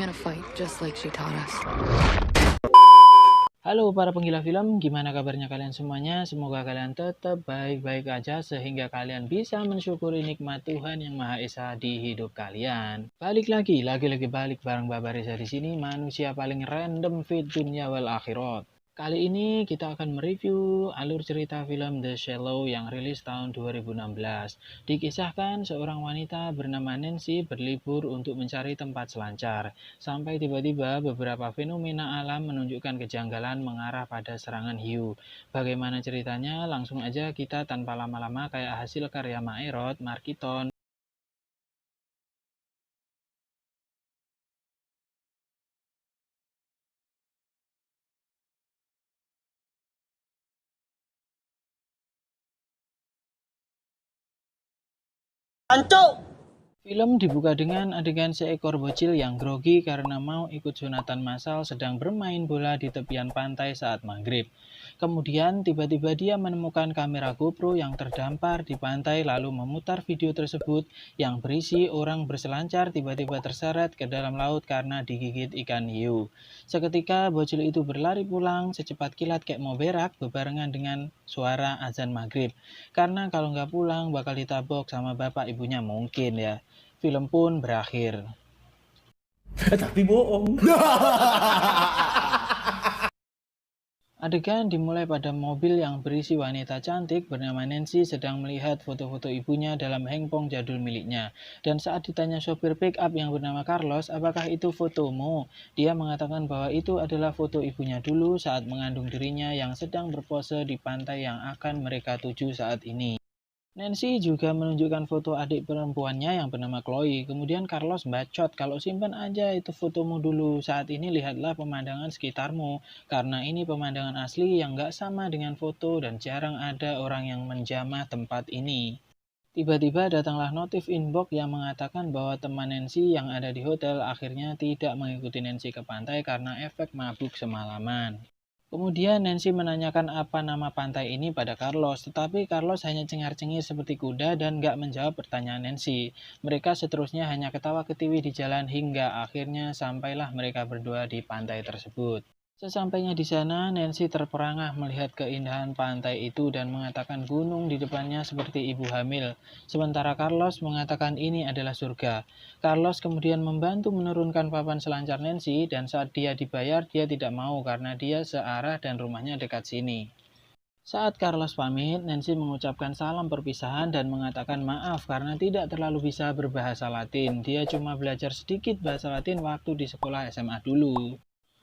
gonna fight just like she taught us. Halo para penggila film, gimana kabarnya kalian semuanya? Semoga kalian tetap baik-baik aja sehingga kalian bisa mensyukuri nikmat Tuhan yang Maha Esa di hidup kalian. Balik lagi balik bareng Bapak Reza di sini, manusia paling random fit dunia wal akhirat. Kali ini kita akan mereview alur cerita film The Shallow yang rilis tahun 2016. Dikisahkan seorang wanita bernama Nancy berlibur untuk mencari tempat selancar. Sampai tiba-tiba beberapa fenomena alam menunjukkan kejanggalan mengarah pada serangan hiu. Bagaimana ceritanya? Langsung aja kita tanpa lama-lama kayak hasil karya Maerot, Markiton. Film dibuka dengan adegan seekor bocil yang grogi karena mau ikut sunatan massal sedang bermain bola di tepian pantai saat maghrib. Kemudian tiba-tiba dia menemukan kamera GoPro yang terdampar di pantai lalu memutar video tersebut yang berisi orang berselancar tiba-tiba terseret ke dalam laut karena digigit ikan hiu. Seketika bocil itu berlari pulang secepat kilat kayak mau berak bebarengan dengan suara azan maghrib. Karena kalau nggak pulang bakal ditabok sama bapak ibunya mungkin ya. Film pun berakhir. Tapi bohong. Adegan dimulai pada mobil yang berisi wanita cantik bernama Nancy sedang melihat foto-foto ibunya dalam handphone jadul miliknya. Dan saat ditanya sopir pick up yang bernama Carlos, apakah itu fotomu? Dia mengatakan bahwa itu adalah foto ibunya dulu saat mengandung dirinya yang sedang berpose di pantai yang akan mereka tuju saat ini. Nancy juga menunjukkan foto adik perempuannya yang bernama Chloe. Kemudian Carlos bacot, kalau simpan aja itu fotomu dulu. Saat ini lihatlah pemandangan sekitarmu. Karena ini pemandangan asli yang gak sama dengan foto dan jarang ada orang yang menjamah tempat ini. Tiba-tiba datanglah notif inbox yang mengatakan bahwa teman Nancy yang ada di hotel akhirnya tidak mengikuti Nancy ke pantai karena efek mabuk semalaman. Kemudian Nancy menanyakan apa nama pantai ini pada Carlos, tetapi Carlos hanya cengar-cengir seperti kuda dan gak menjawab pertanyaan Nancy. Mereka seterusnya hanya ketawa-ketiwi di jalan hingga akhirnya sampailah mereka berdua di pantai tersebut. Sesampainya di sana, Nancy terperangah melihat keindahan pantai itu dan mengatakan gunung di depannya seperti ibu hamil. Sementara Carlos mengatakan ini adalah surga. Carlos kemudian membantu menurunkan papan selancar Nancy dan saat dia dibayar, dia tidak mau karena dia searah dan rumahnya dekat sini. Saat Carlos pamit, Nancy mengucapkan salam perpisahan dan mengatakan maaf karena tidak terlalu bisa berbahasa Latin. Dia cuma belajar sedikit bahasa Latin waktu di sekolah SMA dulu.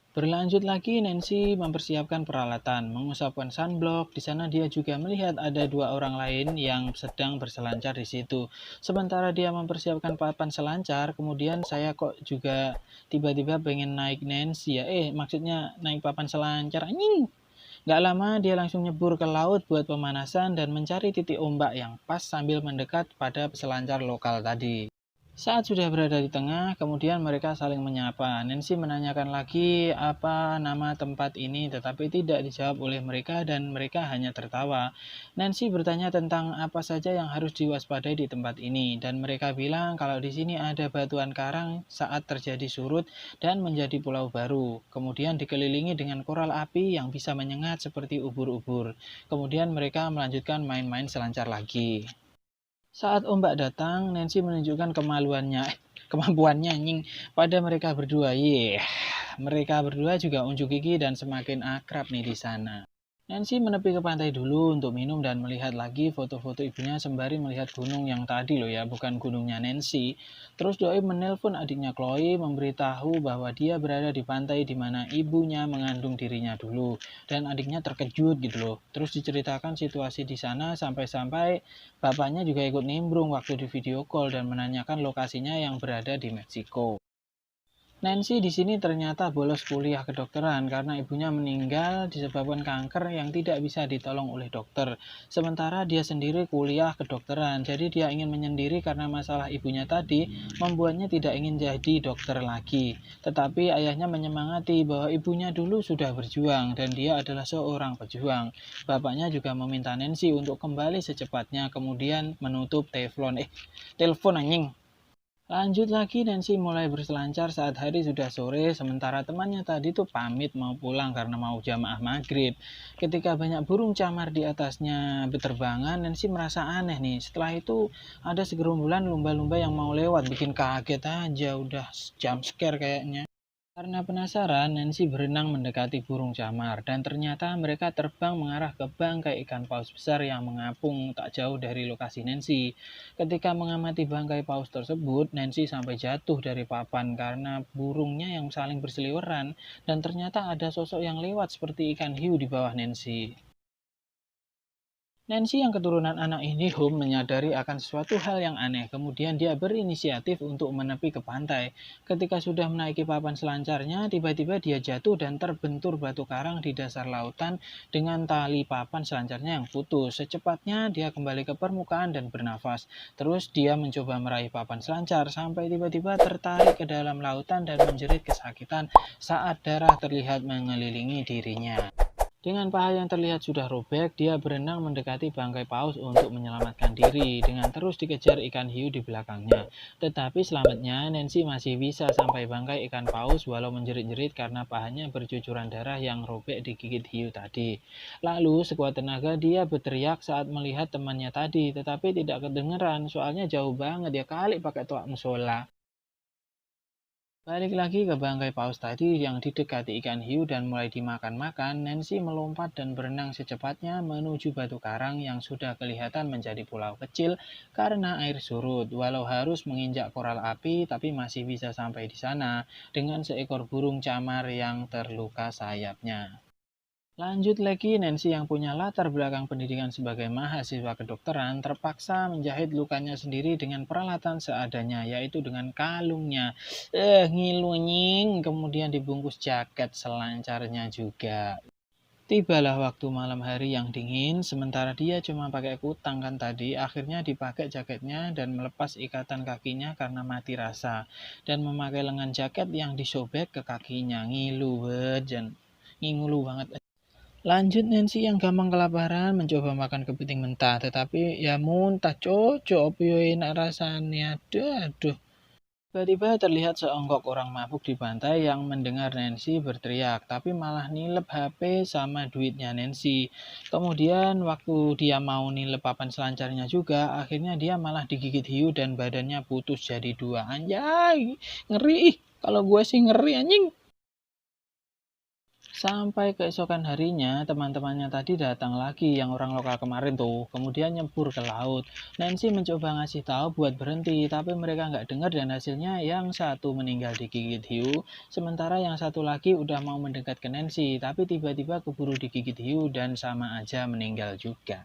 Berlanjut lagi, Nancy mempersiapkan peralatan, mengusapkan sunblock. Di sana dia juga melihat ada dua orang lain yang sedang berselancar di situ. Sementara dia mempersiapkan papan selancar, kemudian saya kok juga tiba-tiba pengen naik Nancy ya. Maksudnya naik papan selancar, anjing. Gak lama dia langsung nyebur ke laut buat pemanasan dan mencari titik ombak yang pas sambil mendekat pada peselancar lokal tadi. Saat sudah berada di tengah, kemudian mereka saling menyapa. Nancy menanyakan lagi apa nama tempat ini, tetapi tidak dijawab oleh mereka dan mereka hanya tertawa. Nancy bertanya tentang apa saja yang harus diwaspadai di tempat ini, dan mereka bilang kalau di sini ada batuan karang saat terjadi surut dan menjadi pulau baru. Kemudian dikelilingi dengan koral api yang bisa menyengat seperti ubur-ubur. Kemudian mereka melanjutkan main-main selancar lagi. Saat ombak datang, Nancy menunjukkan kemampuannya anjing pada mereka berdua. Mereka berdua juga unjuk gigi dan semakin akrab nih di sana. Nancy menepi ke pantai dulu untuk minum dan melihat lagi foto-foto ibunya sembari melihat gunung yang tadi loh ya, bukan gunungnya Nancy. Terus Doi menelpon adiknya Chloe memberitahu bahwa dia berada di pantai di mana ibunya mengandung dirinya dulu. Dan adiknya terkejut gitu loh. Terus diceritakan situasi di sana sampai-sampai bapaknya juga ikut nimbrung waktu di video call dan menanyakan lokasinya yang berada di Meksiko. Nancy di sini ternyata bolos kuliah kedokteran karena ibunya meninggal disebabkan kanker yang tidak bisa ditolong oleh dokter. Sementara dia sendiri kuliah kedokteran, jadi dia ingin menyendiri karena masalah ibunya tadi membuatnya tidak ingin jadi dokter lagi. Tetapi ayahnya menyemangati bahwa ibunya dulu sudah berjuang dan dia adalah seorang pejuang. Bapaknya juga meminta Nancy untuk kembali secepatnya kemudian menutup telepon anjing. Lanjut lagi, Nancy mulai berselancar saat hari sudah sore, sementara temannya tadi tuh pamit mau pulang karena mau jamaah maghrib. Ketika banyak burung camar di atasnya berterbangan, Nancy merasa aneh nih. Setelah itu ada segerombolan lumba-lumba yang mau lewat, bikin kaget aja, udah jump scare kayaknya. Karena penasaran, Nancy berenang mendekati burung camar, dan ternyata mereka terbang mengarah ke bangkai ikan paus besar yang mengapung tak jauh dari lokasi Nancy. Ketika mengamati bangkai paus tersebut, Nancy sampai jatuh dari papan karena burungnya yang saling berseliweran, dan ternyata ada sosok yang lewat seperti ikan hiu di bawah Nancy. Nancy yang keturunan anak Indihome menyadari akan sesuatu hal yang aneh. Kemudian dia berinisiatif untuk menepi ke pantai. Ketika sudah menaiki papan selancarnya, tiba-tiba dia jatuh dan terbentur batu karang di dasar lautan dengan tali papan selancarnya yang putus. Secepatnya dia kembali ke permukaan dan bernafas. Terus dia mencoba meraih papan selancar sampai tiba-tiba tertarik ke dalam lautan dan menjerit kesakitan saat darah terlihat mengelilingi dirinya. Dengan paha yang terlihat sudah robek, dia berenang mendekati bangkai paus untuk menyelamatkan diri dengan terus dikejar ikan hiu di belakangnya. Tetapi selamatnya, Nancy masih bisa sampai bangkai ikan paus walau menjerit-jerit karena pahanya bercucuran darah yang robek digigit hiu tadi. Lalu sekuat tenaga dia berteriak saat melihat temannya tadi, tetapi tidak kedengeran soalnya jauh banget, dia kali pakai toa musola. Balik lagi ke bangkai paus tadi yang didekati ikan hiu dan mulai dimakan-makan, Nancy melompat dan berenang secepatnya menuju batu karang yang sudah kelihatan menjadi pulau kecil karena air surut. Walau harus menginjak koral api, tapi masih bisa sampai di sana dengan seekor burung camar yang terluka sayapnya. Lanjut lagi, Nancy yang punya latar belakang pendidikan sebagai mahasiswa kedokteran terpaksa menjahit lukanya sendiri dengan peralatan seadanya, yaitu dengan kalungnya. Ngilunying, kemudian dibungkus jaket selancarnya juga. Tibalah waktu malam hari yang dingin, sementara dia cuma pakai kutang kan tadi, akhirnya dipakai jaketnya dan melepas ikatan kakinya karena mati rasa. Dan memakai lengan jaket yang disobek ke kakinya, ngilu bejan, ngingulu banget. Lanjut, Nancy yang gampang kelaparan mencoba makan kepiting mentah, tetapi ya muntah cocok yo enak rasanya. Aduh, aduh. Tiba-tiba terlihat seonggok orang mabuk di pantai yang mendengar Nancy berteriak, tapi malah nilep HP sama duitnya Nancy. Kemudian waktu dia mau nilep papan selancarnya juga, akhirnya dia malah digigit hiu dan badannya putus jadi dua. Anjay, ngeri. Kalau gue sih ngeri anjing. Sampai keesokan harinya, teman-temannya tadi datang lagi yang orang lokal kemarin tuh. Kemudian nyebur ke laut. Nancy mencoba ngasih tahu buat berhenti, tapi mereka nggak dengar dan hasilnya yang satu meninggal digigit hiu, sementara yang satu lagi udah mau mendekat ke Nancy, tapi tiba-tiba keburu digigit hiu dan sama aja meninggal juga.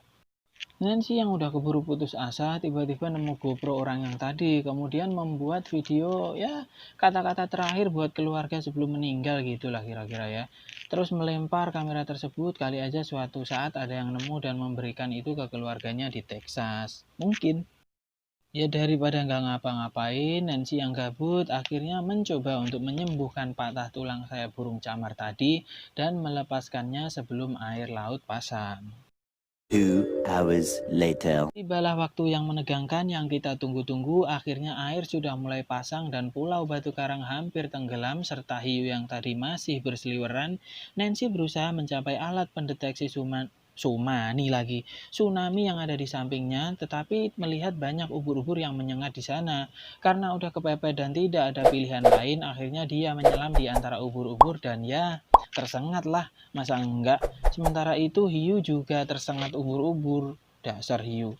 Nancy yang udah keburu putus asa tiba-tiba nemu GoPro orang yang tadi, kemudian membuat video ya kata-kata terakhir buat keluarga sebelum meninggal gitulah kira-kira ya. Terus melempar kamera tersebut, kali aja suatu saat ada yang nemu dan memberikan itu ke keluarganya di Texas. Mungkin. Ya daripada nggak ngapa-ngapain, Nancy yang gabut akhirnya mencoba untuk menyembuhkan patah tulang sayap burung camar tadi dan melepaskannya sebelum air laut pasang. 2 hours later. Tibalah waktu yang menegangkan yang kita tunggu-tunggu, akhirnya air sudah mulai pasang dan pulau batu karang hampir tenggelam serta hiu yang tadi masih berseliweran. Nancy berusaha mencapai alat pendeteksi tsunami yang ada di sampingnya, tetapi melihat banyak ubur-ubur yang menyengat di sana. Karena udah kepepet dan tidak ada pilihan lain, akhirnya dia menyelam di antara ubur-ubur dan ya tersengat lah, masa enggak. Sementara itu hiu juga tersengat ubur-ubur. Dasar hiu.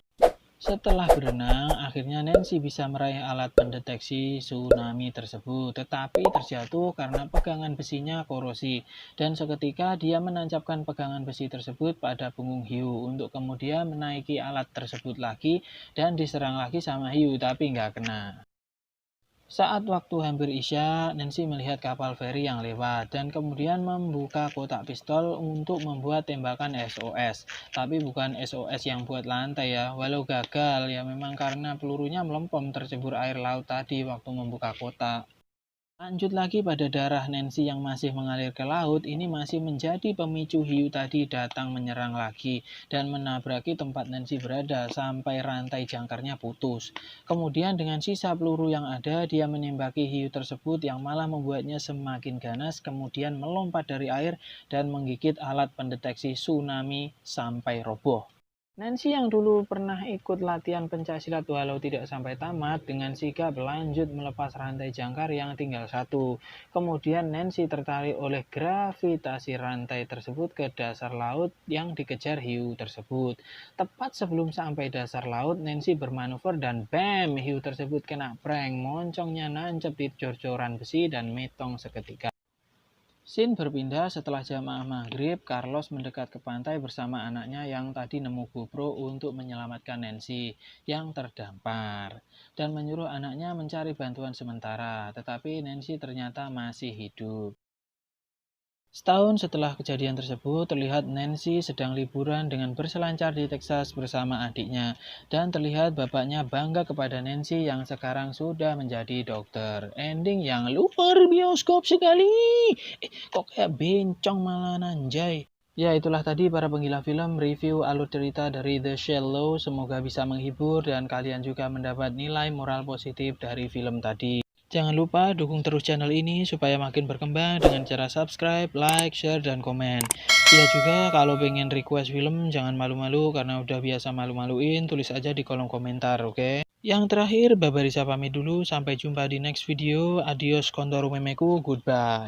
Setelah berenang, akhirnya Nancy bisa meraih alat pendeteksi tsunami tersebut, tetapi terjatuh karena pegangan besinya korosi. Dan seketika dia menancapkan pegangan besi tersebut pada punggung hiu untuk kemudian menaiki alat tersebut lagi dan diserang lagi sama hiu, tapi nggak kena. Saat waktu hampir isya, Nancy melihat kapal feri yang lewat dan kemudian membuka kotak pistol untuk membuat tembakan SOS. Tapi bukan SOS yang buat lantai ya, walau gagal ya memang karena pelurunya melempem tercebur air laut tadi waktu membuka kotak. Lanjut lagi pada darah Nancy yang masih mengalir ke laut, ini masih menjadi pemicu hiu tadi datang menyerang lagi dan menabraki tempat Nancy berada sampai rantai jangkarnya putus. Kemudian dengan sisa peluru yang ada, dia menembaki hiu tersebut yang malah membuatnya semakin ganas, kemudian melompat dari air dan menggigit alat pendeteksi tsunami sampai roboh. Nancy yang dulu pernah ikut latihan pencaksilat walau tidak sampai tamat, dengan sigap lanjut melepas rantai jangkar yang tinggal satu. Kemudian Nancy tertarik oleh gravitasi rantai tersebut ke dasar laut yang dikejar hiu tersebut. Tepat sebelum sampai dasar laut, Nancy bermanuver dan bam, hiu tersebut kena prank. Moncongnya nancep di jor-joran besi dan metong seketika. Scene berpindah setelah jamaah maghrib, Carlos mendekat ke pantai bersama anaknya yang tadi nemu GoPro untuk menyelamatkan Nancy yang terdampar dan menyuruh anaknya mencari bantuan sementara, tetapi Nancy ternyata masih hidup. Setahun setelah kejadian tersebut, terlihat Nancy sedang liburan dengan berselancar di Texas bersama adiknya, dan terlihat bapaknya bangga kepada Nancy yang sekarang sudah menjadi dokter. Ending yang luar bioskop sekali. Kok kayak bencong malah anjay. Ya, itulah tadi para penggila film review alur cerita dari The Shallow. Semoga bisa menghibur dan kalian juga mendapat nilai moral positif dari film tadi. Jangan lupa dukung terus channel ini supaya makin berkembang dengan cara subscribe, like, share, dan komen. Iya juga, kalau pengen request film jangan malu-malu karena udah biasa malu-maluin, tulis aja di kolom komentar, oke? Yang terakhir, Babarisa pamit dulu, sampai jumpa di next video. Adios kontoru memeku, goodbye.